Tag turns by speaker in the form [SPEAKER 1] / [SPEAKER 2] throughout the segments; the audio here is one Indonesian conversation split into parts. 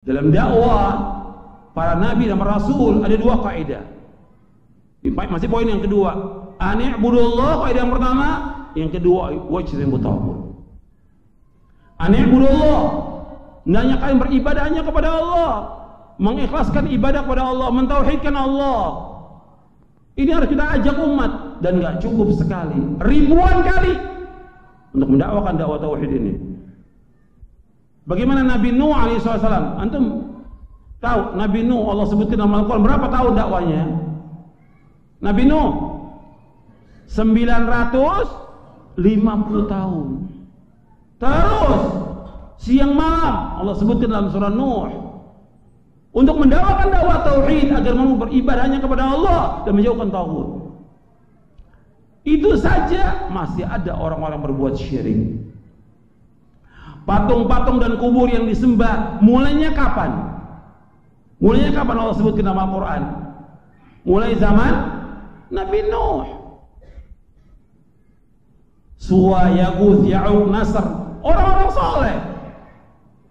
[SPEAKER 1] Dalam dakwah para nabi dan rasul ada dua kaidah. Masih poin yang kedua, ani'budullah, kaidah yang pertama. Yang kedua, wajtanibu taghut. Ani'budullah, hendaknya kalian beribadah hanya kepada Allah, mengikhlaskan ibadah kepada Allah, mentauhidkan Allah. Ini harus kita ajak umat, dan nggak cukup sekali, ribuan kali untuk mendakwakan dakwah tauhid ini. Bagaimana Nabi Nuh alaihissalam? Antum tahu Nabi Nuh, Allah sebutkan dalam Al-Quran berapa tahun dakwanya? Nabi Nuh 950 tahun. Terus siang malam Allah sebutkan dalam surah Nuh untuk mendakwakan dakwah tauhid agar mau beribadah hanya kepada Allah dan menjauhkan taghut. Itu saja masih ada orang-orang berbuat syirik. Patung-patung dan kubur yang disembah, mulainya kapan? Mulainya kapan Allah sebutkan dalam Al-Quran? Mulai zaman Nabi Nuh. Suwa, Yaguth, Ya'uq, Nasr, orang-orang soleh.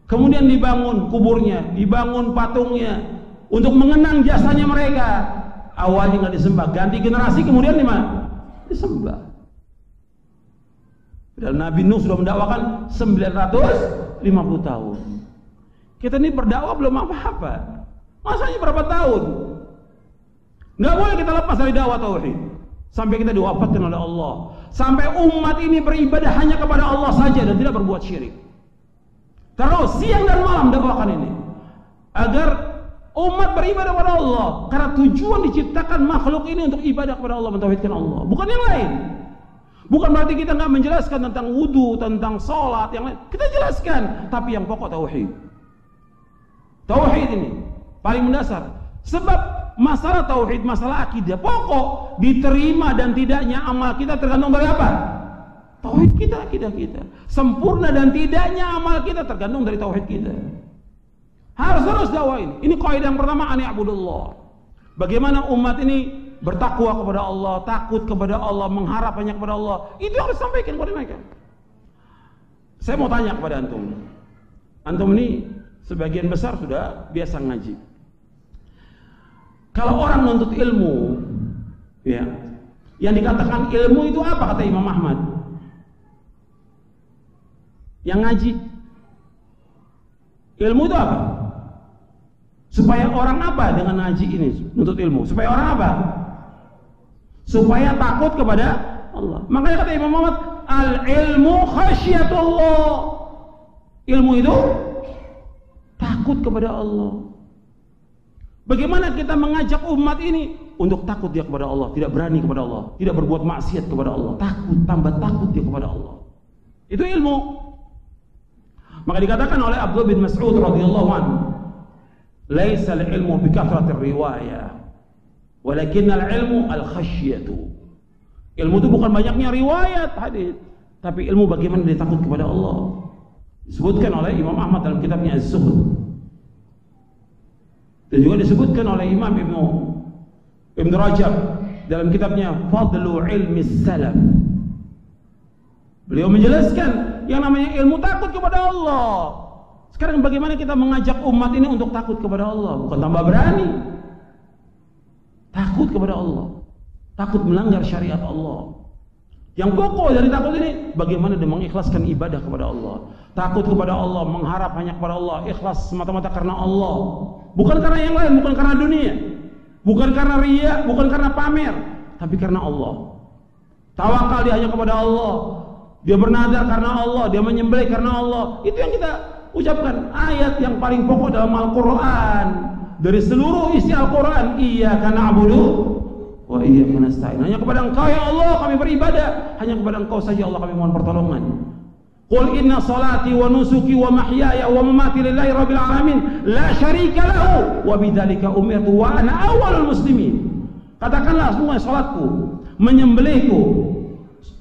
[SPEAKER 1] Kemudian dibangun kuburnya, dibangun patungnya untuk mengenang jasanya mereka. Awalnya nggak disembah, ganti generasi kemudian di mana? Disembah. Dan Nabi Nuh sudah mendakwakan 950 tahun. Kita ini berdakwah belum apa-apa. Masanya berapa tahun? Nggak boleh kita lepas dari dakwah tauhid sampai kita diwafatkan oleh Allah. Sampai umat ini beribadah hanya kepada Allah saja dan tidak berbuat syirik. Terus siang dan malam dakwakan ini agar umat beribadah kepada Allah, karena tujuan diciptakan makhluk ini untuk ibadah kepada Allah, mentauhidkan Allah, bukan yang lain. Bukan berarti kita nggak menjelaskan tentang wudu, tentang sholat, yang lain. Kita jelaskan, tapi yang pokok tauhid. Tauhid ini paling mendasar. Sebab masalah tauhid, masalah akidah pokok, diterima dan tidaknya amal kita tergantung dari apa? Tauhid kita, akidah kita. Sempurna dan tidaknya amal kita tergantung dari tauhid kita. Harus terus dakwah ini. Ini kaidah yang pertama, ani'budullah. Bagaimana umat ini bertakwa kepada Allah, takut kepada Allah, mengharap hanya kepada Allah. Itu harus sampaikan kepada mereka. Saya mau tanya kepada antum. Antum ini sebagian besar sudah biasa ngaji. Kalau orang menuntut ilmu, ya, yang dikatakan ilmu itu apa kata Imam Ahmad? Yang ngaji. Ilmu itu apa? Supaya orang apa dengan ngaji ini? Menuntut ilmu. Supaya orang apa? Supaya takut kepada Allah. Makanya kata Imam Muhammad, al-ilmu khasyatullah. Ilmu itu takut kepada Allah. Bagaimana kita mengajak umat ini untuk takut dia kepada Allah, tidak berani kepada Allah, tidak berbuat maksiat kepada Allah, takut, tambah takut dia kepada Allah. Itu ilmu. Maka dikatakan oleh Abdullah bin Mas'ud radhiyallahu anhu, "Laisa al-ilmu bi kathratir riwayah, walakinnal ilmu al-khasyatu." Ilmu itu bukan banyaknya riwayat hadis, tapi ilmu bagaimana dia takut kepada Allah. Disebutkan oleh Imam Ahmad dalam kitabnya Az-Zuhd. Dan juga disebutkan oleh Imam Ibn Rajab dalam kitabnya Fadlu Ilmi Salaf. Beliau menjelaskan yang namanya ilmu takut kepada Allah. Sekarang bagaimana kita mengajak umat ini untuk takut kepada Allah? Bukan tambah berani. Takut kepada Allah, takut melanggar syariat Allah. Yang pokok dari takut ini, bagaimana dia mengikhlaskan ibadah kepada Allah. Takut kepada Allah, mengharap hanya kepada Allah, ikhlas semata-mata karena Allah. Bukan karena yang lain, bukan karena dunia, bukan karena riya, bukan karena pamer, tapi karena Allah. Tawakal dia hanya kepada Allah. Dia bernazar karena Allah, dia menyembelih karena Allah. Itu yang kita ucapkan. Ayat yang paling pokok dalam Al-Quran dari seluruh isi Al-Quran, iyyaka na'budu wa iyyaka nasta'in. Hanya kepada Engkau ya Allah kami beribadah, hanya kepada Engkau saja Allah kami mohon pertolongan. Qul inna salati wa nusuki wa mahyaya wa mamati lillahi rabbil alamin la syarika lahu wa bidzalika umirtu wa ana awwalul muslimin. Katakanlah semua salatku, menyembelihku,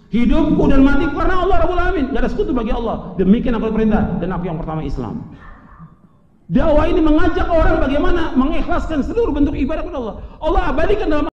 [SPEAKER 1] hidupku dan matiku karena Allah Rabbul Alamin, tidak ada sekutu bagi Allah. Demikian aku perintah dan aku yang pertama Islam. Dakwah ini mengajak orang bagaimana mengikhlaskan seluruh bentuk ibadah kepada Allah. Allah abadikan dalam